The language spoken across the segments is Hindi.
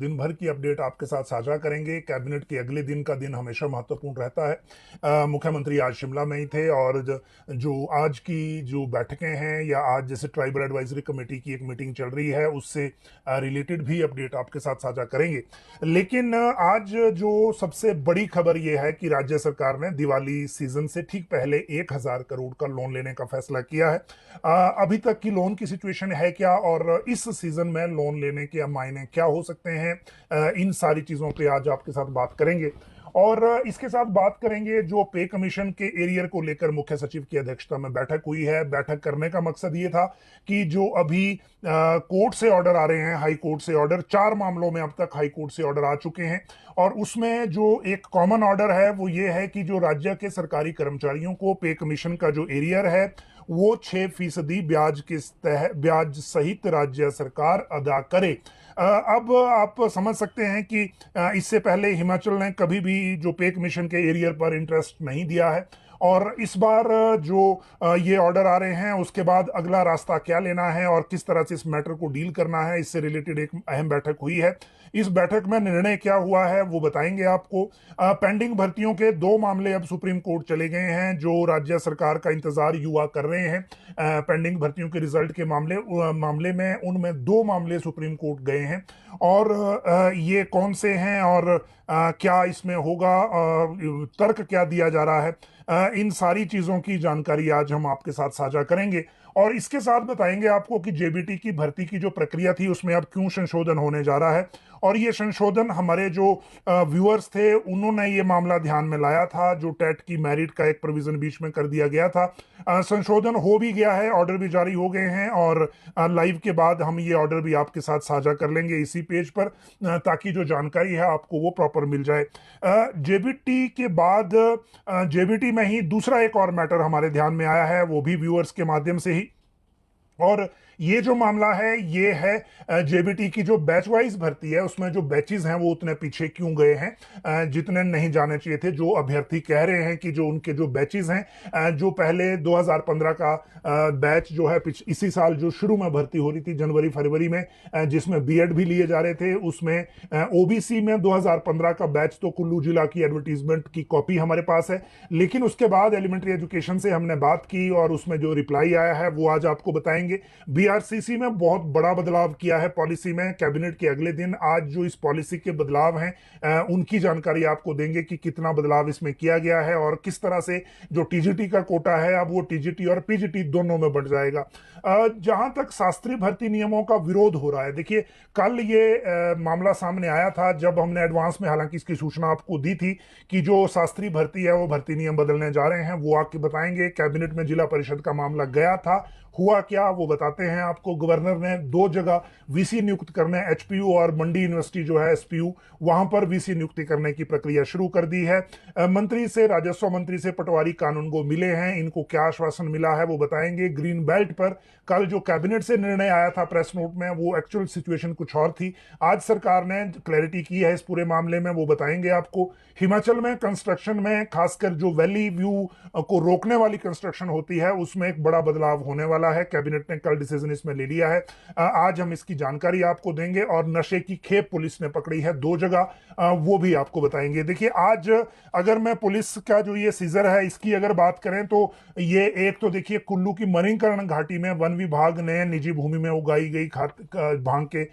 दिन भर की अपडेट आपके साथ साझा करेंगे। कैबिनेट के अगले दिन का दिन हमेशा महत्वपूर्ण रहता है। मुख्यमंत्री आज शिमला में ही थे और जो आज की जो बैठकें हैं या आज जैसे ट्राइबल एडवाइजरी कमेटी की एक मीटिंग चल रही है उससे रिलेटेड भी अपडेट आपके साथ साझा करेंगे। लेकिन आज जो सबसे बड़ी खबर यह है कि राज्य सरकार ने दिवाली सीजन से ठीक पहले 1,000 करोड़ का लोन लेने का फैसला किया है। अभी तक की लोन की सिचुएशन है क्या और इस सीजन में लोन लेने के मायने क्या हो सकते हैं, इन सारी चीजों पे आज आपके साथ बात करेंगे। और इसके साथ बात करेंगे जो पे कमीशन के एरियर को लेकर मुख्य सचिव की अध्यक्षता में बैठक हुई है। बैठक करने का मकसद ये था कि जो अभी कोर्ट से ऑर्डर आ रहे हैं, हाई कोर्ट से ऑर्डर 4 मामलों में अब तक हाई कोर्ट से ऑर्डर आ चुके हैं और उसमें जो एक कॉमन ऑर्डर है वो ये है कि जो राज्य के सरकारी कर्मचारियों को पे कमीशन का जो एरियर है वो 6% ब्याज सहित राज्य सरकार अदा करे। अब आप समझ सकते हैं कि इससे पहले हिमाचल ने कभी भी जो पे कमीशन के एरियर पर इंटरेस्ट नहीं दिया है और इस बार जो ये ऑर्डर आ रहे हैं उसके बाद अगला रास्ता क्या लेना है और किस तरह से इस मैटर को डील करना है, इससे रिलेटेड एक अहम बैठक हुई है। इस बैठक में निर्णय क्या हुआ है वो बताएंगे आपको। पेंडिंग भर्तियों के 2 मामले अब सुप्रीम कोर्ट चले गए हैं जो राज्य सरकार का इंतजार युवा कर रहे हैं। पेंडिंग भर्तियों के रिजल्ट के मामले में उनमें 2 मामले सुप्रीम कोर्ट गए हैं और ये कौन से हैं और क्या इसमें होगा, तर्क क्या दिया जा रहा है, इन सारी चीजों की जानकारी आज हम आपके साथ साझा करेंगे। और इसके साथ बताएंगे आपको कि जेबीटी की भर्ती की जो प्रक्रिया थी उसमें अब क्यों संशोधन होने जा रहा है और ये संशोधन हमारे जो व्यूअर्स थे उन्होंने ये मामला ध्यान में लाया था। जो टेट की मेरिट का एक प्रोविजन बीच में कर दिया गया था, संशोधन हो भी गया है, ऑर्डर भी जारी हो गए हैं और लाइव के बाद हम ये ऑर्डर भी आपके साथ साझा कर लेंगे इसी पेज पर, ताकि जो जानकारी है आपको वो प्रॉपर मिल जाए। जेबीटी के बाद जेबीटी में ही दूसरा एक और मैटर हमारे ध्यान में आया है, वो भी व्यूअर्स के माध्यम से ही। और ये जो मामला है ये है जेबीटी की जो बैच वाइज भर्ती है उसमें जो बैचेस हैं वो उतने पीछे क्यों गए हैं जितने नहीं जाने चाहिए थे। जो अभ्यर्थी कह रहे हैं कि जो उनके जो बैचेस हैं, जो पहले 2015 का बैच जो है इसी साल जो शुरू में भर्ती हो रही थी जनवरी फरवरी में, जिसमें बीएड भी लिए जा रहे थे, उसमें ओबीसी में 2015 का बैच तो कुल्लू जिला की एडवर्टीजमेंट की कॉपी हमारे पास है। लेकिन उसके बाद एलिमेंट्री एजुकेशन से हमने बात की और उसमें जो रिप्लाई आया है वो आज आपको बताएंगे। बीआरसीसी में बहुत बड़ा बदलाव किया है पॉलिसी में कैबिनेट के अगले दिन। आज जो इस पॉलिसी के बदलाव हैं उनकी जानकारी आपको देंगे कि कितना बदलाव इसमें किया गया है और किस तरह से जो टीजीटी का कोटा है अब वो टीजीटी और पीजीटी दोनों में बढ़ जाएगा। जहां तक शास्त्रीय भर्ती नियमों का विरोध हो रहा है, देखिए कल ये मामला सामने आया था जब हमने एडवांस में हालांकि इसकी सूचना आपको दी थी कि जो शास्त्रीय भर्ती है वो भर्ती नियम बदलने जा रहे हैं, वो आके बताएंगे। कैबिनेट में जिला परिषद का मामला गया था, हुआ क्या वो बताते हैं आपको। गवर्नर ने 2 जगह वीसी नियुक्त करने, एचपीयू और मंडी यूनिवर्सिटी जो है एसपीयू, वहां पर वीसी नियुक्ति करने की प्रक्रिया शुरू कर दी है। मंत्री से, राजस्व मंत्री से पटवारी कानून को मिले हैं, इनको क्या आश्वासन मिला है वो बताएंगे। ग्रीन बेल्ट पर कल जो कैबिनेट से निर्णय आया था प्रेस नोट में, वो एक्चुअल सिचुएशन कुछ और थी। आज सरकार ने क्लैरिटी की है इस पूरे मामले में, वो बताएंगे आपको। हिमाचल में कंस्ट्रक्शन में खासकर जो वैली व्यू को रोकने वाली कंस्ट्रक्शन होती है उसमें एक बड़ा बदलाव होने वाला है। कैबिनेट ने कल डिसीजन इसमें ले लिया है, आज हम इसकी जानकारी आपको देंगे। और नशे की खेप पुलिस ने पकड़ी है 2 जगह, वो भी आपको बताएंगे। देखिए आज अगर मैं पुलिस का जो ये सीजर है इसकी अगर बात करें तो ये एक तो देखिए कुल्लू की मणिकर्ण घाटी में वन विभाग ने निजी भूमि में उगाई गई भांग के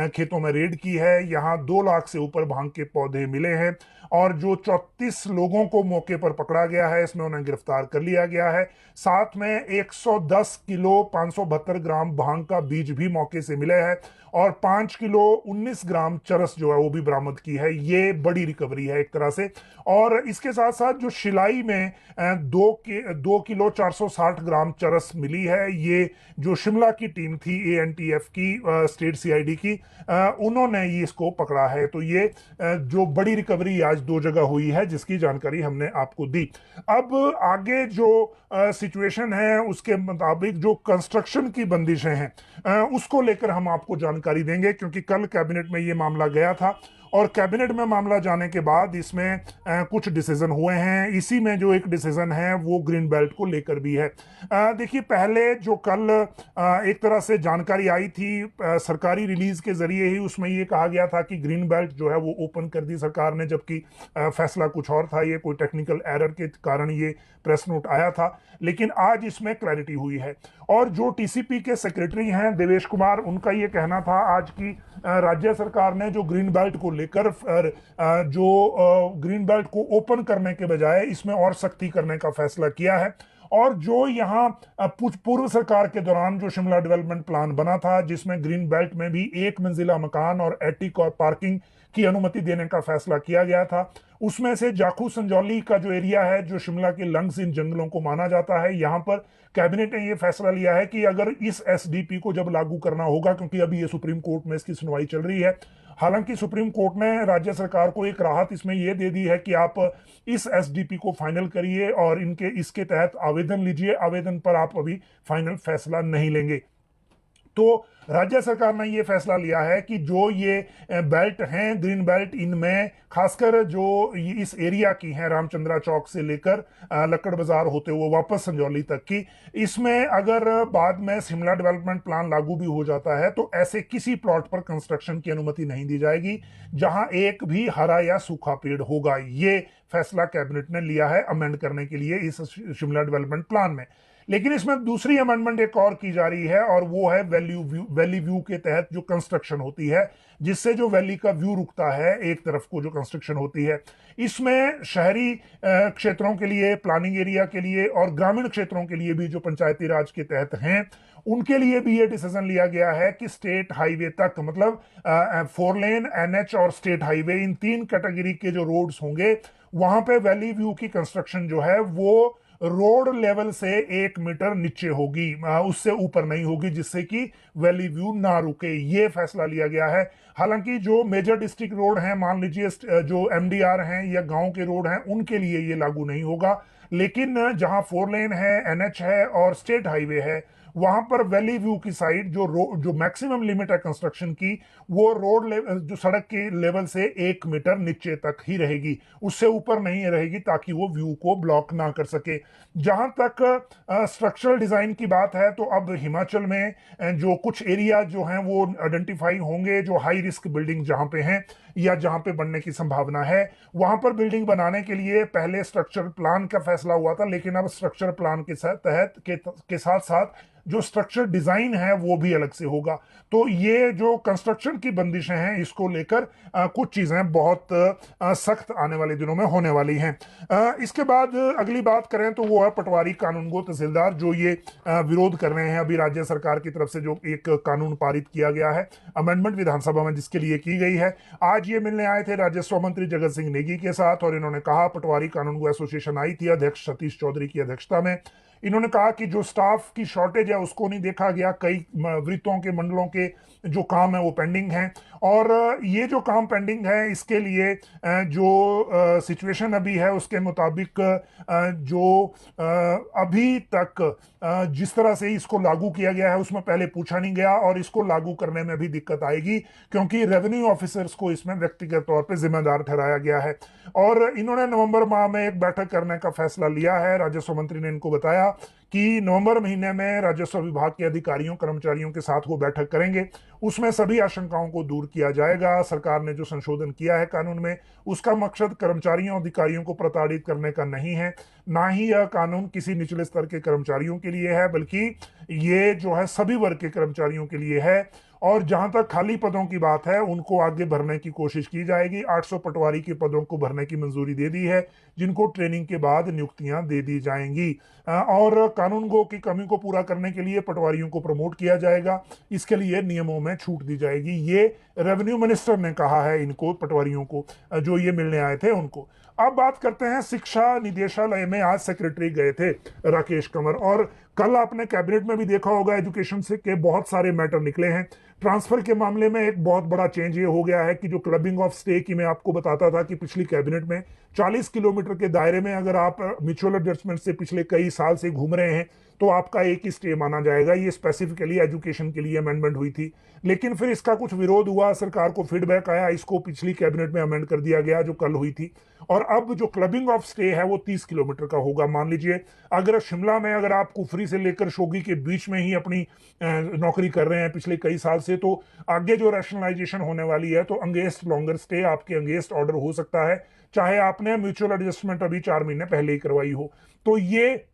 खेतों में रेड की है। यहाँ 2 लाख से ऊपर भांग के पौधे मिले हैं और जो 34 लोगों को मौके पर पकड़ा गया है इसमें उन्हें गिरफ्तार कर लिया गया है। साथ में 110 किलो 572 ग्राम भांग का बीज भी मौके से मिले हैं और 5 किलो 19 ग्राम चरस जो है वो भी बरामद की है। ये बड़ी रिकवरी है एक तरह से। और इसके साथ साथ जो शिलाई में 2 किलो 460 ग्राम चरस मिली है, ये जो शिमला की टीम थी एएनटीएफ की, स्टेट सीआईडी की, उन्होंने ये इसको पकड़ा है। तो ये जो बड़ी रिकवरी आज 2 जगह हुई है जिसकी जानकारी हमने आपको दी। अब आगे जो सिचुएशन है उसके मुताबिक जो कंस्ट्रक्शन की बंदिशें हैं उसको लेकर हम आपको जानकारी देंगे, क्योंकि कल कैबिनेट में ये मामला गया था और कैबिनेट में मामला जाने के बाद इसमें कुछ डिसीजन हुए हैं। इसी में जो एक डिसीजन है वो ग्रीन बेल्ट को लेकर भी है। देखिए, पहले जो कल एक तरह से जानकारी आई थी सरकारी रिलीज के जरिए ही, उसमें ये कहा गया था कि ग्रीन बेल्ट जो है वो ओपन कर दी सरकार ने, जबकि फैसला कुछ और था। ये कोई टेक्निकल एरर के कारण ये प्रेस नोट आया था, लेकिन आज इसमें क्लैरिटी हुई है। और जो टीसीपी के सेक्रेटरी हैं देवेश कुमार, उनका ये कहना था आज की राज्य सरकार ने जो ग्रीन बेल्ट को लेकर जो ग्रीन बेल्ट को ओपन करने के बजाय इसमें और सख्ती करने का फैसला किया है। और जो यहाँ पूर्व सरकार के दौरान जो शिमला डेवलपमेंट प्लान बना था, जिसमें ग्रीन बेल्ट में भी एक मंजिला मकान और एटिक और पार्किंग की अनुमति देने का फैसला किया गया था, उसमें से जाखू संजौली का जो एरिया है, जो शिमला के लंग्स इन जंगलों को माना जाता है, यहां पर कैबिनेट ने यह फैसला लिया है कि अगर इस एसडीपी को जब लागू करना होगा, क्योंकि अभी ये सुप्रीम कोर्ट में इसकी सुनवाई चल रही है, हालांकि सुप्रीम कोर्ट ने राज्य सरकार को एक राहत इसमें यह दे दी है कि आप इस एसडीपी को फाइनल करिए और इसके तहत आवेदन लीजिए, आवेदन पर आप अभी फाइनल फैसला नहीं लेंगे। तो राज्य सरकार ने यह फैसला लिया है कि जो ये बेल्ट हैं, ग्रीन बेल्ट, इनमें खासकर जो इस एरिया की हैं, रामचंद्रा चौक से लेकर लक्कड़ बाजार होते हुए वापस संजौली तक की, इसमें अगर बाद में शिमला डेवलपमेंट प्लान लागू भी हो जाता है तो ऐसे किसी प्लॉट पर कंस्ट्रक्शन की अनुमति नहीं दी जाएगी जहां एक भी हरा या सूखा पेड़ होगा। ये फैसला कैबिनेट ने लिया है अमेंड करने के लिए इस शिमला डेवलपमेंट प्लान में। लेकिन इसमें दूसरी अमेंडमेंट एक और की जा रही है, और वो है वैली व्यू के तहत जो कंस्ट्रक्शन होती है, जिससे जो वैली का व्यू रुकता है एक तरफ को, जो कंस्ट्रक्शन होती है, इसमें शहरी क्षेत्रों के लिए, प्लानिंग एरिया के लिए और ग्रामीण क्षेत्रों के लिए भी जो पंचायती राज के तहत हैं, उनके लिए भी ये डिसीजन लिया गया है कि स्टेट हाईवे तक, मतलब 4 लेन, एनएच और स्टेट हाईवे, इन 3 कैटेगरी के जो रोड्स होंगे, वहां पे वैली व्यू की कंस्ट्रक्शन जो है वो रोड लेवल से 1 मीटर नीचे होगी, उससे ऊपर नहीं होगी, जिससे कि वैली व्यू ना रुके। ये फैसला लिया गया है। हालांकि जो मेजर डिस्ट्रिक्ट रोड हैं, मान लीजिए जो एमडीआर हैं या गांव के रोड हैं, उनके लिए ये लागू नहीं होगा। लेकिन जहां 4 लेन है, एनएच है और स्टेट हाईवे है, वहां पर वैली व्यू की साइड जो मैक्सिमम लिमिट है कंस्ट्रक्शन की, वो रोड जो सड़क के लेवल से 1 मीटर नीचे तक ही रहेगी, उससे ऊपर नहीं रहेगी, ताकि वो व्यू को ब्लॉक ना कर सके। जहां तक स्ट्रक्चरल डिजाइन की बात है, तो अब हिमाचल में जो कुछ एरिया जो हैं वो आइडेंटिफाई होंगे, जो हाई रिस्क बिल्डिंग जहां पे हैं या जहां पे बनने की संभावना है, वहां पर बिल्डिंग बनाने के लिए पहले स्ट्रक्चर प्लान का फैसला हुआ था, लेकिन अब स्ट्रक्चर प्लान के साथ साथ जो स्ट्रक्चर डिजाइन है वो भी अलग से होगा। तो ये जो कंस्ट्रक्शन की बंदिशें हैं, इसको लेकर कुछ चीजें बहुत सख्त आने वाले दिनों में होने वाली हैं। इसके बाद अगली बात करें तो वो है पटवारी कानूनगो तहसीलदार, जो ये विरोध कर रहे हैं। अभी राज्य सरकार की तरफ से जो एक कानून पारित किया गया है, अमेंडमेंट विधानसभा में जिसके लिए की गई है, आज ये मिलने आए थे राजस्व मंत्री जगत सिंह नेगी के साथ, और इन्होंने कहा, पटवारी कानूनगो एसोसिएशन आई थी अध्यक्ष सतीश चौधरी की अध्यक्षता में, इन्होंने कहा कि जो स्टाफ की शॉर्टेज है उसको नहीं देखा गया, कई वृत्तों के मंडलों के जो काम है वो पेंडिंग है, और ये जो काम पेंडिंग है इसके लिए जो सिचुएशन अभी है उसके मुताबिक जो अभी तक जिस तरह से इसको लागू किया गया है उसमें पहले पूछा नहीं गया, और इसको लागू करने में भी दिक्कत आएगी, क्योंकि रेवेन्यू ऑफिसर्स को इसमें व्यक्तिगत तौर पे जिम्मेदार ठहराया गया है। और इन्होंने नवंबर माह में एक बैठक करने का फैसला लिया है। राजस्व मंत्री ने इनको बताया कि नवंबर महीने में राजस्व विभाग के अधिकारियों कर्मचारियों के साथ वो बैठक करेंगे, उसमें सभी आशंकाओं को दूर किया जाएगा। सरकार ने जो संशोधन किया है कानून में, उसका मकसद कर्मचारियों अधिकारियों को प्रताड़ित करने का नहीं है, ना ही यह कानून किसी निचले स्तर के कर्मचारियों के लिए है, बल्कि ये जो है सभी वर्ग के कर्मचारियों के लिए है। और जहां तक खाली पदों की बात है, उनको आगे भरने की कोशिश की जाएगी। 800 पटवारी के पदों को भरने की मंजूरी दे दी है, जिनको ट्रेनिंग के बाद नियुक्तियां दे दी जाएंगी। और कानूनगो की कमी को पूरा करने के लिए पटवारियों को प्रमोट किया जाएगा, इसके लिए नियमों में छूट दी जाएगी। ये रेवेन्यू मिनिस्टर ने कहा है इनको, पटवारियों को, जो ये मिलने आए थे उनको। अब बात करते हैं, शिक्षा निदेशालय में आज सेक्रेटरी गए थे राकेश कंवर, और कल आपने कैबिनेट में भी देखा होगा एजुकेशन से के बहुत सारे मैटर निकले हैं। ट्रांसफर के मामले में एक बहुत बड़ा चेंज ये हो गया है कि जो क्लबिंग ऑफ स्टे की मैं आपको बताता था कि पिछली कैबिनेट में 40 किलोमीटर के दायरे में अगर आप म्यूचुअल एडजस्टमेंट से पिछले कई साल से घूम रहे हैं तो आपका एक ही स्टे माना जाएगा। ये स्पेसिफिकली एजुकेशन के लिए अमेंडमेंट हुई थी, लेकिन फिर इसका कुछ विरोध हुआ, सरकार को फीडबैक आया, इसको पिछली कैबिनेट में अमेंड कर दिया गया जो कल हुई थी। और अब जो क्लबिंग ऑफ स्टे है वो 30 किलोमीटर का होगा। मान लीजिए अगर शिमला में अगर आप कुफरी से लेकर शोगी के बीच में ही अपनी नौकरी कर रहे हैं पिछले कई साल से, तो आगे जो रैशनलाइजेशन होने वाली है तो अंगेस्ट लॉन्गर स्टे आपके अंगेस्ट ऑर्डर हो सकता है, चाहे आपने म्यूचुअल एडजस्टमेंट अभी 4 महीने पहले ही करवाई हो। तो ये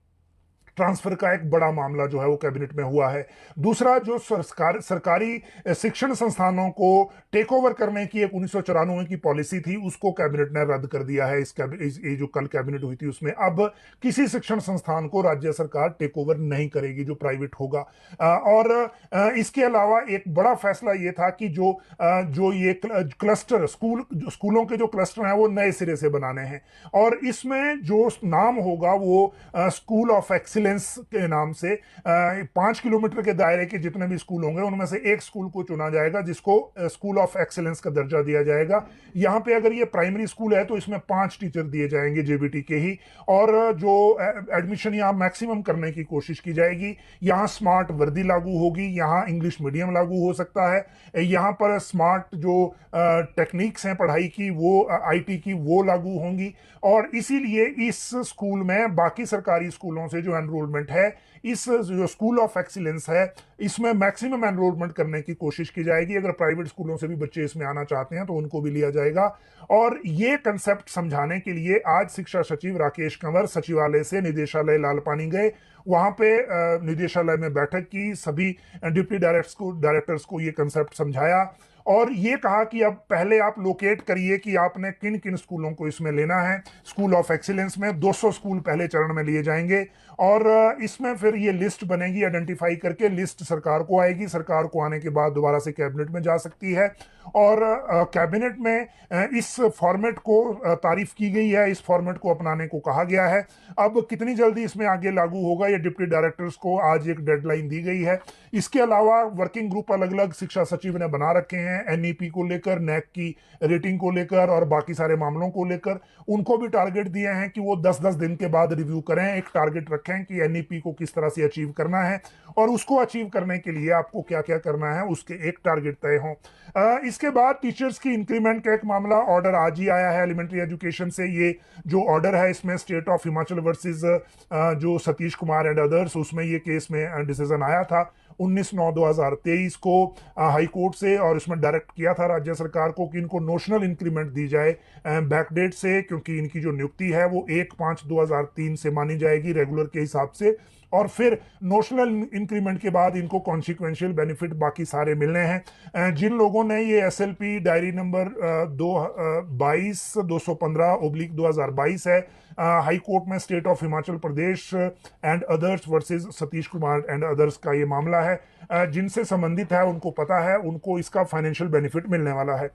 ट्रांसफर का एक बड़ा मामला जो है वो कैबिनेट में हुआ है। दूसरा, जो सरकारी शिक्षण संस्थानों को टेक ओवर करने की एक 1994 की पॉलिसी थी, उसको कैबिनेट ने रद्द कर दिया है। ये जो कल कैबिनेट हुई थी उसमें अब किसी शिक्षण संस्थान को राज्य सरकार टेक ओवर नहीं करेगी जो प्राइवेट होगा। और इसके अलावा एक बड़ा फैसला ये था कि जो ये क्लस्टर स्कूलों के जो क्लस्टर हैं वो नए सिरे से बनाने हैं, और इसमें जो नाम होगा वो स्कूल ऑफ एक्सीलेंस के नाम से 5 किलोमीटर के दायरे के जितने भी स्कूल होंगे उनमें से एक स्कूल को चुना जाएगा जिसको स्कूल ऑफ एक्सीलेंस का दर्जा दिया जाएगा। यहाँ पे अगर ये प्राइमरी स्कूल है तो इसमें 5 टीचर दिए जाएंगे जेबीटी के ही, और जो एडमिशन यहाँ मैक्सिमम करने की कोशिश की जाएगी। यहाँ स्मार्ट वर्दी लागू होगी, यहाँ इंग्लिश मीडियम लागू हो सकता है, यहाँ पर स्मार्ट जो टेक्निक्स हैं पढ़ाई की वो आईटी की वो लागू होंगी, और इसीलिए इस स्कूल में बाकी सरकारी स्कूलों से जो एनरोलमेंट है, इस जो स्कूल ऑफ एक्सीलेंस है इसमें मैक्सिमम एनरोलमेंट करने की कोशिश की जाएगी। अगर प्राइवेट स्कूलों से भी बच्चे इसमें आना चाहते हैं तो उनको भी लिया जाएगा। और ये कंसेप्ट समझाने के लिए आज शिक्षा सचिव राकेश कंवर सचिवालय से निदेशालय लालपानी गए, वहां पे निदेशालय में बैठक की, सभी डिप्टी डायरेक्टर्स को ये कंसेप्ट समझाया और ये कहा कि अब पहले आप लोकेट करिए कि आपने किन किन स्कूलों को इसमें लेना है। स्कूल ऑफ एक्सीलेंस में 200 स्कूल पहले चरण में लिए जाएंगे, और इसमें फिर ये लिस्ट बनेगी, आइडेंटिफाई करके लिस्ट सरकार को आएगी, सरकार को आने के बाद दोबारा से कैबिनेट में जा सकती है। और कैबिनेट में इस फॉर्मेट को तारीफ की गई है, इस फॉर्मेट को अपनाने को कहा गया है। अब कितनी जल्दी इसमें आगे लागू होगा, ये डिप्टी डायरेक्टर्स को आज एक डेडलाइन दी गई है। इसके अलावा वर्किंग ग्रुप अलग अलग शिक्षा सचिव ने बना रखे हैं, एनईपी को लेकर, नैक की रेटिंग को लेकर और बाकी सारे मामलों को लेकर। उनको भी टारगेट दिए हैं कि वो 10-10 दिन के बाद रिव्यू करें, एक टारगेट रखें कि एनईपी को किस तरह से अचीव करना है और उसको अचीव करने के लिए आपको क्या क्या करना है, उसके एक टारगेट तय हो। इसके बाद टीचर्स की इंक्रीमेंट का एक मामला ऑर्डर आज ही आया है एलिमेंट्री एजुकेशन से। ये जो ऑर्डर है इसमें स्टेट ऑफ हिमाचल वर्सेस जो सतीश कुमार एंड अदर्स, उसमें ये केस में डिसीजन आया था 19/9/2023 को हाई कोर्ट से, और इसमें डायरेक्ट किया था राज्य सरकार को कि इनको नोशनल इंक्रीमेंट दी जाए बैकडेट से, क्योंकि इनकी जो नियुक्ति है वो 1/5/2003 से मानी जाएगी रेगुलर के हिसाब से, और फिर नोशनल इंक्रीमेंट के बाद इनको कॉन्सिक्वेंशियल बेनिफिट बाकी सारे मिलने हैं। जिन लोगों ने ये एसएलपी डायरी नंबर 22215/2022 है, हाई कोर्ट में state of Himachal Pradesh and others versus Satish Kumar and others का ये मामला है, जिनसे संबंधित है उनको पता है, उनको इसका फाइनेंशियल बेनिफिट मिलने वाला है।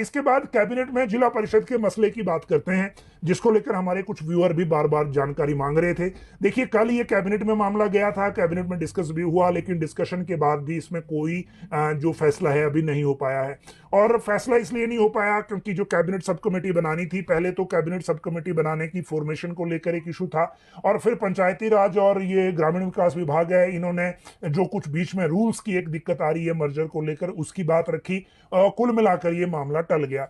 इसके बाद कैबिनेट में जिला परिषद के मसले की बात करते हैं, जिसको लेकर हमारे कुछ व्यूअर भी बार बार जानकारी मांग रहे थे। देखिए, कल ये कैबिनेट में मामला गया था, कैबिनेट में डिस्कस भी हुआ, लेकिन डिस्कशन के बाद भी इसमें कोई जो फैसला है अभी नहीं हो पाया है। और फैसला इसलिए नहीं हो पाया क्योंकि जो कैबिनेट सब कमेटी बनानी थी, पहले तो कैबिनेट सब कमेटी बनाने की फॉर्मेशन को लेकर एक इशू था, और फिर पंचायती राज और ये ग्रामीण विकास विभाग है, इन्होंने जो कुछ बीच में रूल्स की एक दिक्कत आ रही है मर्जर को लेकर, उसकी बात रखी। कुल मिलाकर ये मामला टल गया।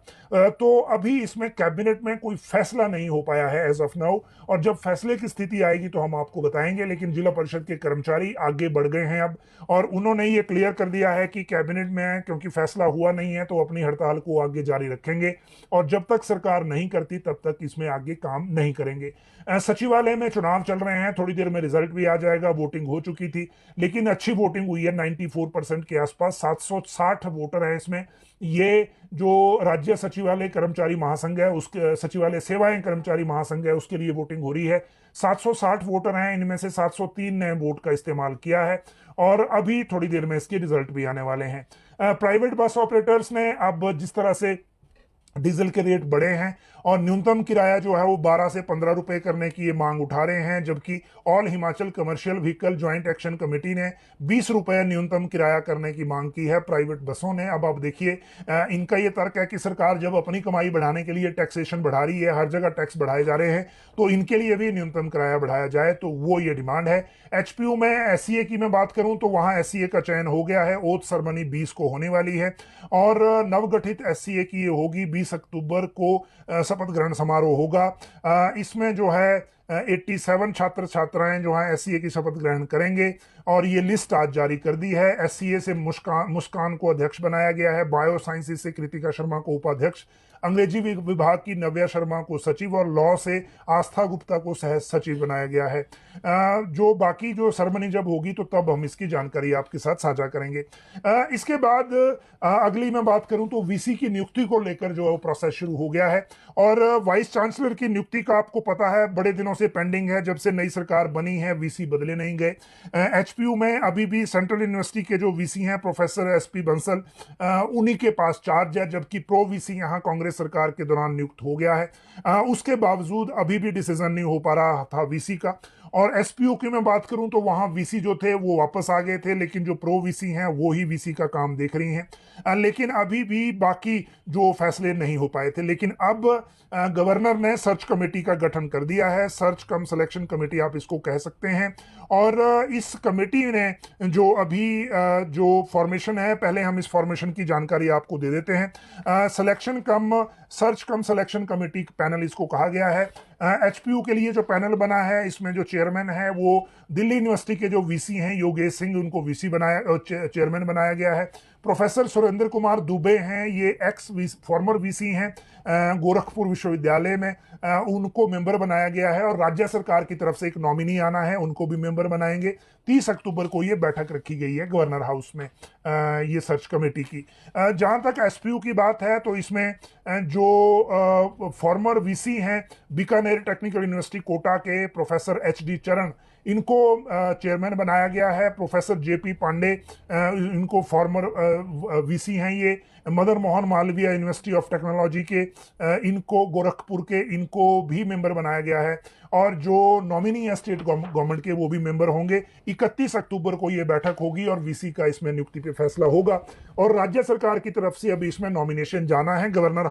तो अभी इसमें कैबिनेट में कोई फैसला नहीं हो पाया है एज ऑफ नाउ, और जब फैसले की स्थिति आएगी तो हम आपको बताएंगे। लेकिन जिला परिषद के कर्मचारी आगे बढ़ गए हैं अब, और उन्होंने ये क्लियर कर दिया है कि कैबिनेट में क्योंकि फैसला हुआ नहीं है तो अपनी हड़ताल को आगे जारी रखेंगे, और जब तक सरकार नहीं करती तब तक इसमें आगे काम नहीं करेंगे। सचिवालय में चुनाव चल रहे हैं, थोड़ी देर में रिजल्ट भी आ जाएगा। वोटिंग हो चुकी थी, लेकिन अच्छी वोटिंग हुई है, 94% के आसपास, 760 वोटर है इसमें। ये जो राज्य सचिवालय कर्मचारी महासंघ है, उसके सचिवालय सेवाएं कर्मचारी महासंघ है, उसके लिए वोटिंग हो रही है। 760 वोटर हैं, इनमें से 703 ने वोट का इस्तेमाल किया है, और अभी थोड़ी देर में इसके रिजल्ट भी आने वाले हैं। प्राइवेट बस ऑपरेटर्स ने अब जिस तरह से डीजल के रेट बढ़े हैं और न्यूनतम किराया जो है वो 12 से 15 रुपए करने की ये मांग उठा रहे हैं, जबकि all Himachal commercial vehicle joint action committee ने 20 रुपए न्यूनतम किराया करने की मांग की है प्राइवेट बसों ने। अब आप देखिए, इनका ये तर्क है कि सरकार जब अपनी कमाई बढ़ाने के लिए टैक्सेशन बढ़ा रही है, हर जगह टैक्स बढ़ाए जा रहे हैं, तो इनके लिए भी न्यूनतम किराया बढ़ाया जाए, तो वो ये डिमांड है। एचपीयू में एससीए की मैं बात करूं तो वहां एससीए का चयन हो गया है, ओथ सेरेमनी 20 को होने वाली है और नवगठित एससीए की ये होगी 20 अक्टूबर को शपथ ग्रहण समारोह होगा। इसमें जो है 87 छात्र छात्राएं जो हैं एससीए की शपथ ग्रहण करेंगे और ये लिस्ट आज जारी कर दी है। एससीए से मुस्कान को अध्यक्ष बनाया गया है, बायो साइंसेज से कृतिका शर्मा को उपाध्यक्ष, अंग्रेजी विभाग की नव्या शर्मा को सचिव और लॉ से आस्था गुप्ता को सह सचिव बनाया गया है। जो बाकी जो सेरेमनी जब होगी तो तब हम इसकी जानकारी आपके साथ साझा करेंगे। इसके बाद अगली मैं बात करूं तो वीसी की नियुक्ति को लेकर जो है वो प्रोसेस शुरू हो गया है और वाइस चांसलर की नियुक्ति का आपको पता है बड़े दिनों से पेंडिंग है, जब से नई सरकार बनी है वीसी बदले नहीं गए। एचपीयू में अभी भी सेंट्रल यूनिवर्सिटी के जो वीसी हैं प्रोफेसर एसपी बंसल, उन्हीं के पास चार्ज है, जबकि प्रो वीसी यहाँ कांग्रेस सरकार के दौरान नियुक्त हो गया है। उसके बावजूद अभी भी डिसीजन नहीं हो पा रहा था वीसी का। और एसपीओ की मैं बात करूं तो वहां वीसी जो थे वो वापस आ गए थे, लेकिन जो प्रो वीसी हैं वो ही वीसी का काम देख रही हैं। लेकिन अभी भी बाकी जो फैसले नहीं हो पाए थे, लेकिन अब गवर्नर ने सर्च कमेटी का गठन कर दिया है, सर्च कम सिलेक्शन कमेटी आप इसको कह सकते हैं। और इस कमेटी ने जो अभी जो फॉर्मेशन है, पहले हम इस फॉर्मेशन की जानकारी आपको दे देते हैं। सिलेक्शन कम सर्च कम सिलेक्शन कमेटी पैनल इसको कहा गया है। एचपीयू के लिए जो पैनल बना है, इसमें जो चेयरमैन है वो दिल्ली यूनिवर्सिटी के जो वीसी हैं योगेश सिंह, उनको वीसी बनाया चेयरमैन बनाया गया है। प्रोफेसर सुरेंद्र कुमार दुबे हैं, ये फॉर्मर वीसी हैं गोरखपुर विश्वविद्यालय में, उनको मेंबर बनाया गया है और राज्य सरकार की तरफ से एक नॉमिनी आना है, उनको भी मेंबर बनाएंगे। 30 अक्टूबर को ये बैठक रखी गई है गवर्नर हाउस में ये सर्च कमेटी की। जहां तक एसपीयू की बात है तो इसमें जो फॉर्मर वीसी हैं बीकानेर टेक्निकल यूनिवर्सिटी कोटा के प्रोफेसर एचडी चरण, इनको चेयरमैन बनाया गया है। प्रोफेसर जेपी पांडे, इनको फॉर्मर वीसी हैं ये। Madan Mohan Malviya university of technology के, इनको गोरखपुर के, इनको भी मेंबर बनाया गया है। और जो नॉमिनी है स्टेट गवर्नमेंट के वो भी मेंबर होंगे। 31 अक्टूबर को ये बैठक होगी और वीसी का इसमें नियुक्ति पे फैसला होगा और राज्य सरकार की तरफ से अभी इसमें नॉमिनेशन जाना है गवर्नर।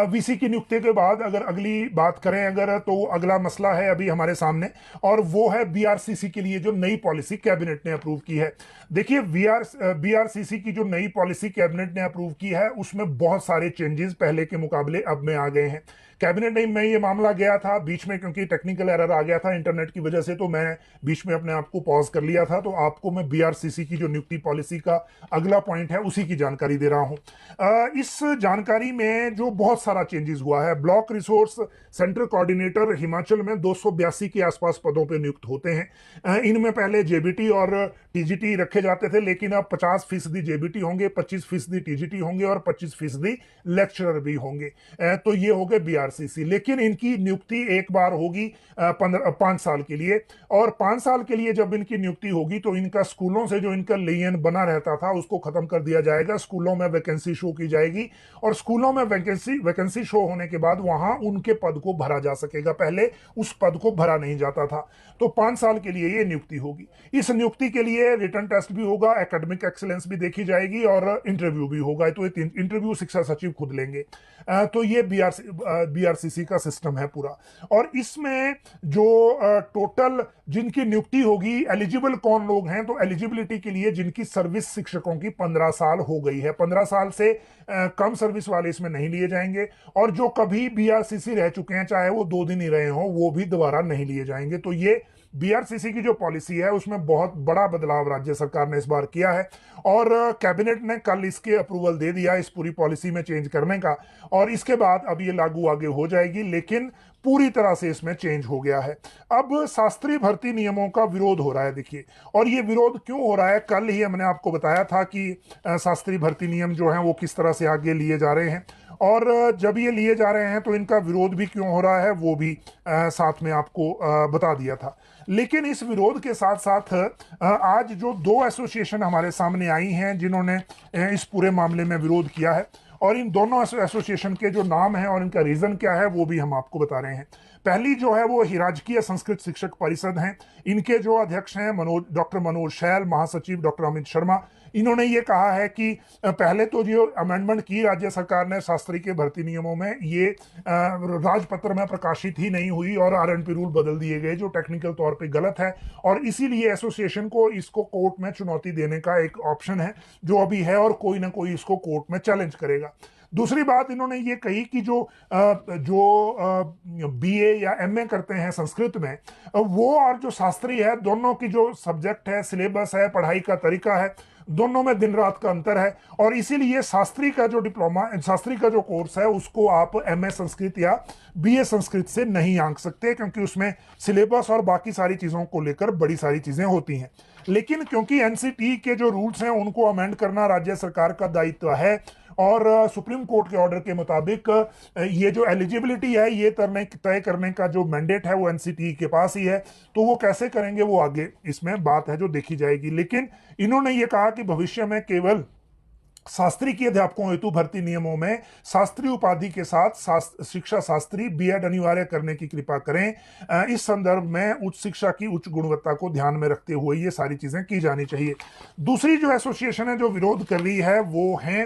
वीसी की नियुक्ति के बाद अगर अगली बात करें अगर, तो अगला मसला है अभी हमारे सामने और वो है बीआरसीसी के लिए जो नई पॉलिसी कैबिनेट ने अप्रूव की है। देखिए बीआरसीसी की जो नई पॉलिसी कैबिनेट ने अप्रूव की है उसमें बहुत सारे चेंजेस पहले के मुकाबले अब में आ गए हैं। कैबिनेट में ये मामला गया था बीच में, क्योंकि टेक्निकल एरर आ गया था इंटरनेट की वजह से, तो मैं बीच में अपने आप को पॉज कर लिया था। तो आपको मैं बीआरसीसी की जो नियुक्ति पॉलिसी का अगला पॉइंट है उसी की जानकारी दे रहा हूं। इस जानकारी में जो बहुत सारा चेंजेस हुआ है, block resource centre coordinator Himachal में 282 के आसपास पदों पर नियुक्त होते हैं। इनमें पहले जेबीटी और टीजीटी रखे जाते थे, लेकिन अब 50% जेबीटी होंगे, 25% टीजीटी होंगे और 25% लेक्चरर भी होंगे। तो ये हो गए बीआरसीसी, लेकिन इनकी नियुक्ति एक बार होगी 5 साल के लिए। और 5 साल के लिए जब इनकी नियुक्ति होगी तो इनका स्कूलों से जो इनका लेन बना रहता था उसको खत्म कर दिया जाएगा। स्कूलों में वैकेंसी शो की जाएगी और स्कूलों में वैकेंसी शो होने के बाद वहां उनके पद को भरा जा सकेगा, पहले उस पद को भरा नहीं जाता था। तो 5 साल के लिए ये नियुक्ति होगी। इस नियुक्ति के लिए रिटन टेस्ट भी होगा, एकेडमिक एक्सीलेंस भी देखी जाएगी और इंटरव्यू भी होगा। तो इंटरव्यू शिक्षा सचिव खुद लेंगे। तो ये बीआरसीसी का सिस्टम है पूरा। और इसमें जो टोटल जिनकी नियुक्ति होगी, एलिजिबल कौन लोग हैं, तो एलिजिबिलिटी के लिए जिनकी सर्विस शिक्षकों की 15 साल हो गई है, 15 साल से कम सर्विस वाले इसमें नहीं लिए जाएंगे। और जो कभी बीआरसीसी रह चुके हैं, चाहे वो 2 दिन ही रहे हों, वो भी दोबारा नहीं लिए जाएंगे। तो ये बीआरसीसी की जो पॉलिसी है उसमें बहुत बड़ा बदलाव राज्य सरकार ने इस बार किया है और कैबिनेट ने कल इसके अप्रूवल दे दिया इस पूरी पॉलिसी में चेंज करने का। और इसके बाद अब ये लागू आगे हो जाएगी, लेकिन पूरी तरह से इसमें चेंज हो गया है। अब शास्त्रीय भर्ती नियमों का विरोध हो रहा है, देखिए। और ये विरोध क्यों हो रहा है, कल ही हमने आपको बताया था कि शास्त्रीय भर्ती नियम जो हैं वो किस तरह से आगे लिए जा रहे हैं और जब ये लिए जा रहे हैं तो इनका विरोध भी क्यों हो रहा है वो भी साथ में आपको बता दिया था। लेकिन इस विरोध के साथ साथ आज जो 2 एसोसिएशन हमारे सामने आई हैं जिन्होंने इस पूरे मामले में विरोध किया है, और इन दोनों एसोसिएशन के जो नाम हैं और इनका रीजन क्या है वो भी हम आपको बता रहे हैं। पहली जो है वो राजकीय संस्कृत शिक्षक परिषद हैं। इनके जो अध्यक्ष हैं डॉक्टर मनोज शैल, महासचिव डॉक्टर अमित शर्मा। इन्होंने ये कहा है कि पहले तो जो अमेंडमेंट की राज्य सरकार ने शास्त्री के भर्ती नियमों में, ये राजपत्र में प्रकाशित ही नहीं हुई और आरएनपी रूल बदल दिए गए, जो टेक्निकल तौर पे गलत है, और इसीलिए एसोसिएशन को इसको कोर्ट में चुनौती देने का एक ऑप्शन है जो अभी है, और कोई ना कोई इसको कोर्ट में चैलेंज करेगा। दूसरी बात इन्होंने ये कही कि जो बीए या एमए करते हैं संस्कृत में, वो और जो शास्त्री है, दोनों की जो सब्जेक्ट है, सिलेबस है, पढ़ाई का तरीका है, दोनों में दिन रात का अंतर है, और इसीलिए शास्त्री का जो डिप्लोमा, शास्त्री का जो कोर्स है, उसको आप एमए संस्कृत या बीए संस्कृत से नहीं आंक सकते, क्योंकि उसमें सिलेबस और बाकी सारी चीजों को लेकर बड़ी सारी चीजें होती हैं। लेकिन क्योंकि एनसीटी के जो रूल्स हैं उनको अमेंड करना राज्य सरकार का दायित्व है, और सुप्रीम कोर्ट के ऑर्डर के मुताबिक ये जो एलिजिबिलिटी है ये तय करने का जो मैंडेट है वो एनसीटी के पास ही है, तो वो कैसे करेंगे वो आगे इसमें बात है जो देखी जाएगी। लेकिन इन्होंने ये कहा कि भविष्य में केवल शास्त्री के अध्यापकों हेतु भर्ती नियमों में शास्त्री उपाधि के साथ शिक्षा शास्त्री बीएड अनिवार्य करने की कृपा करें। इस संदर्भ में उच्च शिक्षा की उच्च गुणवत्ता को ध्यान में रखते हुए ये सारी चीजें की जानी चाहिए। दूसरी जो एसोसिएशन है जो विरोध कर रही है वो है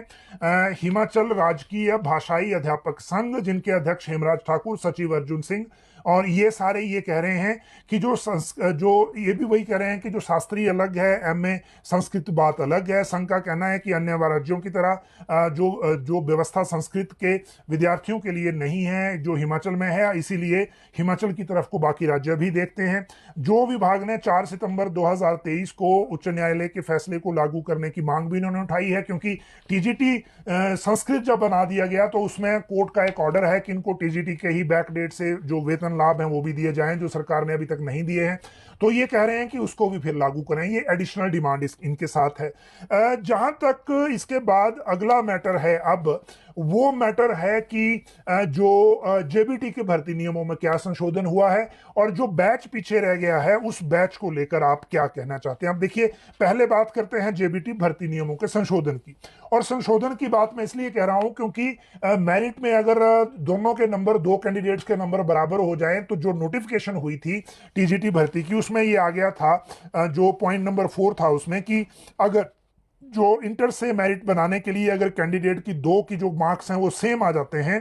हिमाचल राजकीय भाषाई अध्यापक संघ, जिनके अध्यक्ष हेमराज ठाकुर, सचिव अर्जुन सिंह, और ये सारे ये कह रहे हैं कि जो ये भी वही कह रहे हैं कि जो शास्त्री अलग है, एमए संस्कृत बात अलग है। संघ का कहना है कि अन्य राज्यों की तरह जो व्यवस्था संस्कृत के विद्यार्थियों के लिए नहीं है जो हिमाचल में है, इसीलिए हिमाचल की तरफ को बाकी राज्य भी देखते हैं। जो विभाग ने 4 सितंबर 2023 को उच्च न्यायालय के फैसले को लागू करने की मांग भी इन्होंने उठाई है, क्योंकि टीजीटी संस्कृत जब बना दिया गया तो उसमें कोर्ट का एक ऑर्डर है कि इनको टीजीटी के ही बैक डेट से जो वेतन लाभ हैं वो भी दिए जाएं, जो सरकार ने अभी तक नहीं दिए हैं। तो ये कह रहे हैं कि उसको भी फिर लागू करें, ये एडिशनल डिमांड इनके साथ है। जहां तक इसके बाद अगला मैटर है, अब वो मैटर है कि जो जेबीटी के भर्ती नियमों में क्या संशोधन हुआ है और जो बैच पीछे रह गया है उस बैच को लेकर आप क्या कहना चाहते हैं। अब देखिए, पहले बात करते हैं जेबीटी भर्ती नियमों के संशोधन की, और संशोधन की बात मैं इसलिए कह रहा हूं क्योंकि मेरिट में अगर दोनों के नंबर, दो कैंडिडेट्स के नंबर बराबर हो जाए, तो जो नोटिफिकेशन हुई थी टीजीटी भर्ती की उसमें ये आ गया था, जो पॉइंट नंबर 4 था उसमें, कि अगर जो इंटर से मेरिट बनाने के लिए अगर कैंडिडेट की दो की जो मार्क्स हैं वो सेम आ जाते हैं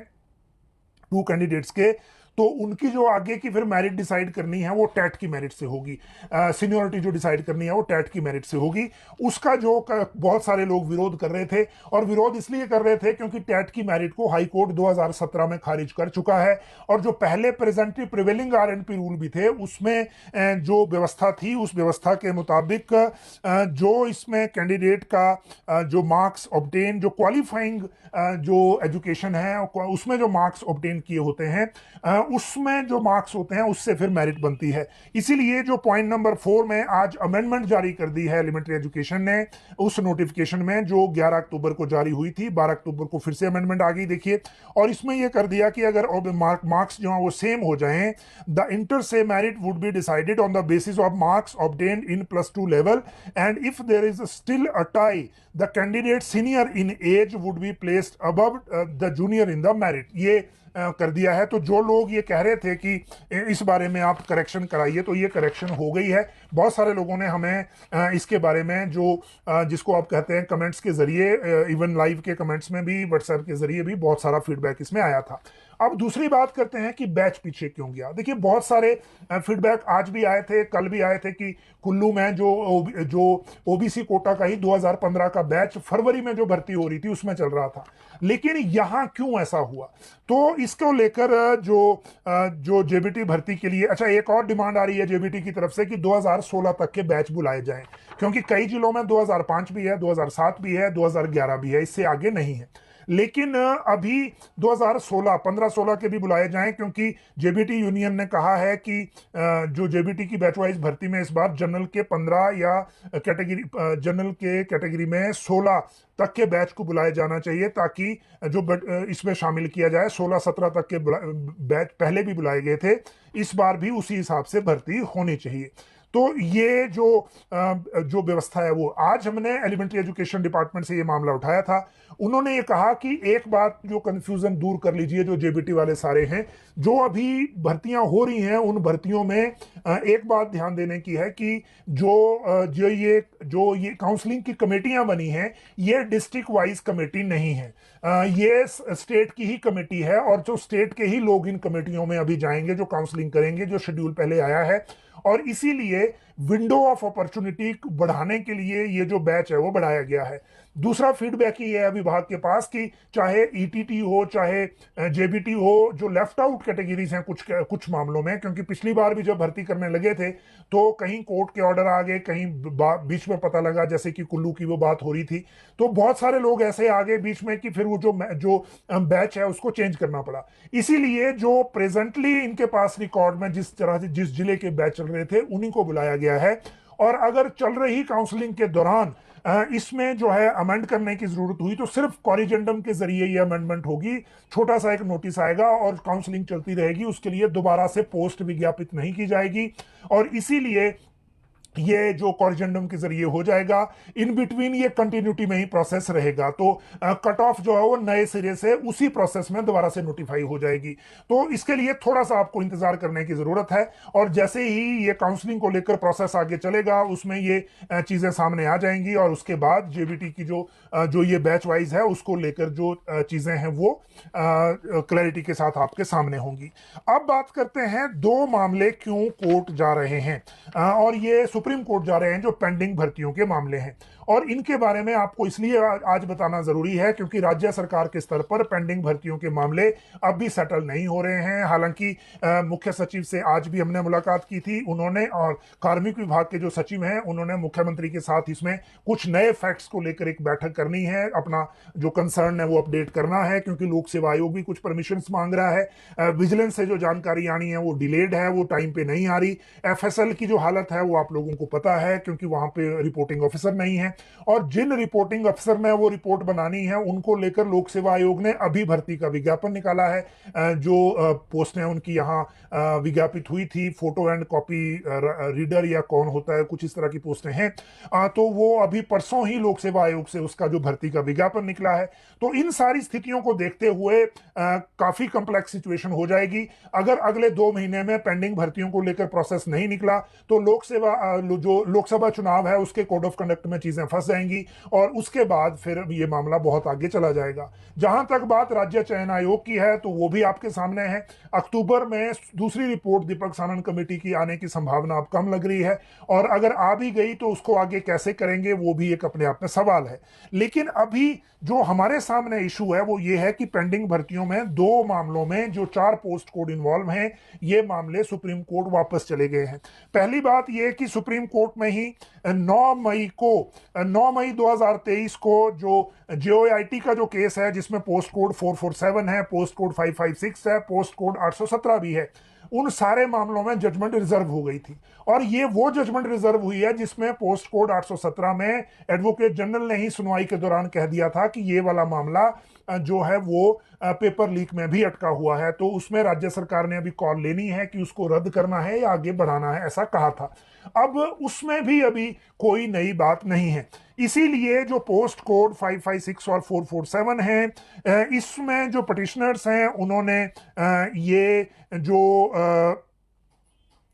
टू कैंडिडेट्स के, तो उनकी जो आगे की फिर मेरिट डिसाइड करनी है वो टेट की मेरिट से होगी। सीनियरिटी जो डिसाइड करनी है वो टेट की मेरिट से होगी। उसका जो बहुत सारे लोग विरोध कर रहे थे, और विरोध इसलिए कर रहे थे क्योंकि टेट की मेरिट को हाई कोर्ट 2017 में खारिज कर चुका है, और जो पहले प्रेजेंटली प्रिवेलिंग आरएनपी रूल भी थे उसमें जो व्यवस्था थी उस व्यवस्था के मुताबिक जो इसमें कैंडिडेट का जो मार्क्स ऑब्टेन, जो क्वालिफाइंग जो एजुकेशन है उसमें जो मार्क्स ऑब्टेन किए होते हैं, उसमें जो मार्क्स होते हैं उससे फिर मेरिट बनती है। इसीलिए जो पॉइंट नंबर 4 में आज अमेंडमेंट जारी कर दी है एलिमेंट्री एजुकेशन ने, उस नोटिफिकेशन में जो 11 अक्टूबर को जारी हुई थी, 12 अक्टूबर को फिर से अमेंडमेंट आ गई देखिए, और इसमें यह कर दिया कि अगर मार्क्स जो है वो सेम हो जाएं, the inter se merit would be decided on the basis of marks obtained in +2 level, and if there is still a tie the candidate senior in age would be placed above the junior in the merit. ये कर दिया है। तो जो लोग ये कह रहे थे कि इस बारे में आप करेक्शन कराइए, तो ये करेक्शन हो गई है। बहुत सारे लोगों ने हमें इसके बारे में जो जिसको आप कहते हैं कमेंट्स के जरिए, इवन लाइव के कमेंट्स में भी, व्हाट्सएप के जरिए भी बहुत सारा फीडबैक इसमें आया था। अब दूसरी बात करते हैं कि बैच पीछे क्यों गया। देखिए, बहुत सारे फीडबैक आज भी आए थे, कल भी आए थे कि कुल्लू में जो ओबीसी कोटा का ही 2015 का बैच फरवरी में जो भर्ती हो रही थी उसमें चल रहा था, लेकिन यहां क्यों ऐसा हुआ, तो इसको लेकर जो जेबीटी भर्ती के लिए, अच्छा, एक और डिमांड आ रही है जेबीटी की तरफ से कि 2016 तक के बैच बुलाए जाएं, क्योंकि कई जिलों में 2005 भी है, 2007 भी है, 2011 भी है, इससे आगे नहीं है। लेकिन अभी 2016, 15-16 के भी बुलाए जाएं, क्योंकि जेबीटी यूनियन ने कहा है कि जो जेबीटी की बैच वाइज भर्ती में इस बार जनरल के 15 या जनरल के कैटेगरी में 16 तक के बैच को बुलाया जाना चाहिए, ताकि जो इसमें शामिल किया जाए। 16-17 तक के बैच पहले भी बुलाए गए थे, इस बार भी उसी हिसाब से भर्ती होनी चाहिए। तो ये जो व्यवस्था है वो आज हमने एलिमेंट्री एजुकेशन डिपार्टमेंट से ये मामला उठाया था। उन्होंने ये कहा कि एक बात जो कंफ्यूजन दूर कर लीजिए, जो जेबीटी वाले सारे हैं, जो अभी भर्तियां हो रही हैं उन भर्तियों में एक बात ध्यान देने की है कि जो ये काउंसलिंग की कमेटियां बनी हैं, ये डिस्ट्रिक्ट वाइज कमेटी नहीं है, ये स्टेट की ही कमेटी है, और जो स्टेट के ही लोग इन कमेटियों में अभी जाएंगे, जो काउंसलिंग करेंगे, जो शेड्यूल पहले आया है। और इसीलिए विंडो ऑफ अपॉर्चुनिटी बढ़ाने के लिए ये जो बैच है वो बढ़ाया गया है। दूसरा फीडबैक ये है विभाग के पास कि चाहे ईटीटी हो चाहे जेबीटी हो, जो लेफ्ट आउट कैटेगरीज हैं कुछ कुछ मामलों में, क्योंकि पिछली बार भी जब भर्ती करने लगे थे तो कहीं कोर्ट के ऑर्डर आ गए, कहीं बीच में पता लगा, जैसे कि कुल्लू की वो बात हो रही थी, तो बहुत सारे लोग ऐसे आ गए बीच में कि फिर वो जो बैच है उसको चेंज करना पड़ा। इसीलिए जो प्रेजेंटली इनके पास रिकॉर्ड में जिस तरह से जिस जिले के बैच चल रहे थे उन्हीं को बुलाया गया है। और अगर चल रही काउंसलिंग के दौरान इसमें जो है अमेंड करने की जरूरत हुई तो सिर्फ कॉरिजेंडम के जरिए ये अमेंडमेंट होगी। छोटा सा एक नोटिस आएगा और काउंसलिंग चलती रहेगी, उसके लिए दोबारा से पोस्ट विज्ञापित नहीं की जाएगी। और इसीलिए ये जो कॉरिजेंडम के जरिए हो जाएगा, इन बिटवीन ये कंटिन्यूटी में ही प्रोसेस रहेगा, तो कट ऑफ जो है वो नए सिरे से उसी प्रोसेस में दोबारा से नोटिफाई हो जाएगी। तो इसके लिए थोड़ा सा आपको इंतजार करने की जरूरत है, और जैसे ही ये काउंसलिंग को लेकर प्रोसेस आगे चलेगा उसमें ये चीजें सामने आ जाएंगी, और उसके बाद जेबीटी की जो ये बैच वाइज है उसको लेकर जो चीजें हैं वो क्लैरिटी के साथ आपके सामने होंगी। अब बात करते हैं दो मामले क्यों कोर्ट जा रहे हैं, और ये सुप्रीम कोर्ट जा रहे हैं, जो पेंडिंग भर्तियों के मामले हैं। और इनके बारे में आपको इसलिए आज बताना जरूरी है क्योंकि राज्य सरकार के स्तर पर पेंडिंग भर्तियों के मामले अब भी सेटल नहीं हो रहे हैं। हालांकि मुख्य सचिव से आज भी हमने मुलाकात की थी, उन्होंने, और कार्मिक विभाग के जो सचिव हैं उन्होंने मुख्यमंत्री के साथ इसमें कुछ नए फैक्ट्स को लेकर एक बैठक करनी है, अपना जो कंसर्न है वो अपडेट करना है, क्योंकि लोक सेवा आयोग भी कुछ परमिशन मांग रहा है। विजिलेंस से जो जानकारी आनी है वो डिलेड है, वो टाइम पे नहीं आ रही। एफएसएल की जो हालत है वो आप लोगों को पता है, क्योंकि वहां पे रिपोर्टिंग ऑफिसर नहीं है, और जिन रिपोर्टिंग अफसर ने वो रिपोर्ट बनानी है उनको लेकर लोक सेवा आयोग ने अभी भर्ती का विज्ञापन निकाला है। जो पोस्ट है उनकी यहाँ विज्ञापित हुई थी, फोटो एंड कॉपी रीडर या कौन होता है, कुछ इस तरह की पोस्टें हैं, तो वो अभी परसों ही लोक सेवा आयोग से उसका जो भर्ती का विज्ञापन निकला है। तो इन सारी स्थितियों को देखते हुए काफी कॉम्प्लेक्स सिचुएशन हो जाएगी। अगर अगले 2 महीने में पेंडिंग भर्तियों को लेकर प्रोसेस नहीं निकला तो जो लोकसभा चुनाव है उसके कोड ऑफ कंडक्ट में चीजें फंस जाएंगी, और उसके बाद फिर ये मामला बहुत आगे चला जाएगा। जहां तक बात राज्य चयन आयोग की है तो वो भी आपके सामने है। अक्टूबर में दूसरी रिपोर्ट दीपक सानन कमेटी की आने की संभावना अब कम लग रही है, और अगर आ भी गई तो उसको आगे कैसे करेंगे वो भी एक अपने आप में सवाल है। लेकिन अभी जो हमारे सामने इशू है वो ये है कि पेंडिंग भर्तियों में 2 मामलों में जो 4 पोस्ट कोड इन्वॉल्व हैं, ये मामले सुप्रीम कोर्ट वापस चले गए हैं। पहली बात ये कि सुप्रीम कोर्ट में ही 9 मई 2023 को जो जेओआईटी का जो केस है, जिसमें पोस्ट कोड 447 है, पोस्ट कोड 556 है, पोस्ट कोड 817 भी है, उन सारे मामलों में जजमेंट रिजर्व हो गई थी। और ये वो जजमेंट रिजर्व हुई है जिसमें पोस्ट कोड 817 में एडवोकेट जनरल ने ही सुनवाई के दौरान कह दिया था कि ये वाला मामला जो है वो पेपर लीक में भी अटका हुआ है, तो उसमें राज्य सरकार ने अभी कॉल लेनी है कि उसको रद्द करना है या आगे बढ़ाना है, ऐसा कहा था। अब उसमें भी अभी कोई नई बात नहीं है। इसीलिए जो पोस्ट कोड 556 और 447 है, इसमें जो पिटिशनर्स हैं उन्होंने ये जो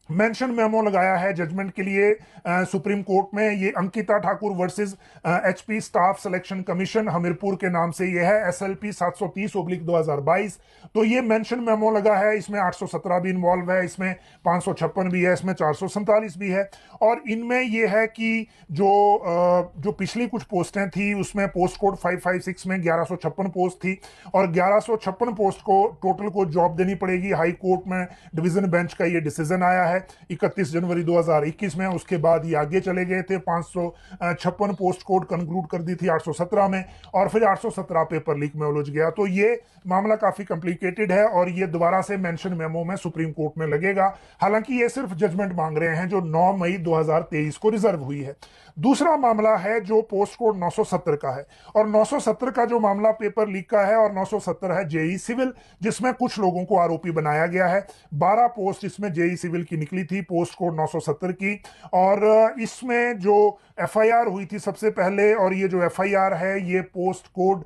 मेंशन मेमो लगाया है जजमेंट के लिए सुप्रीम कोर्ट में, ये Ankita Thakur versus HP staff selection commission Hamirpur के नाम से ये है, एसएलपी 730/2022। तो ये मेंशन मेमो लगा है, इसमें 817 भी इन्वॉल्व है, इसमें 556 भी है, इसमें 447 भी है। और इनमें ये है कि जो पिछली कुछ पोस्टें थी उसमें पोस्ट कोड 556 में 1156 पोस्ट थी, और 1156 पोस्ट को टोटल को जॉब देनी पड़ेगी। हाई कोर्ट में डिवीजन बेंच का ये डिसीजन आया है 31 जनवरी 2021 में। उसके बाद ये आगे चले गए थे, 556 पोस्ट कोड कंक्लूड कर दी थी 817 में, और फिर 817 पेपर लीक में उलझ गया। तो ये मामला काफी कॉम्प्लिकेटेड है, और ये दोबारा से मेंशन मेमो में सुप्रीम कोर्ट में लगेगा। हालांकि ये सिर्फ जजमेंट मांग रहे हैं जो 9 मई 2023 को रिजर्व हुई है। दूसरा मामला है जो पोस्ट कोड 970 का है, और 970 का जो मामला पेपर लीक का है, और 970 है जेई सिविल, जिसमें कुछ लोगों को आरोपी बनाया गया है। 12 पोस्ट इसमें जेई सिविल की निकली थी पोस्ट कोड 970 की, और इसमें जो एफआईआर हुई थी सबसे पहले, और ये जो एफआईआर है ये पोस्ट कोड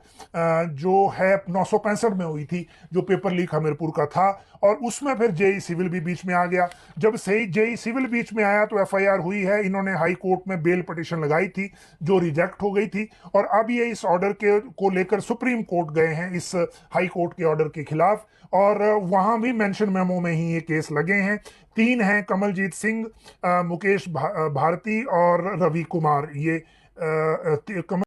जो है 965 में हुई थी, जो पेपर लीक हमीरपुर का था, और उसमें फिर जेई सिविल भी बीच में आ गया। जब से जेई सिविल बीच में आया तो एफआईआर हुई है, इन्होंने हाई कोर्ट में बेल पिटीशन लगाई थी जो रिजेक्ट हो गई थी, और अब ये इस ऑर्डर के को लेकर सुप्रीम कोर्ट गए हैं इस हाई कोर्ट के ऑर्डर के खिलाफ, और वहां भी मेंशन मेमो में ही ये केस लगे हैं। 3 हैं, कमलजीत सिंह, मुकेश भारती और रवि कुमार। ये कमल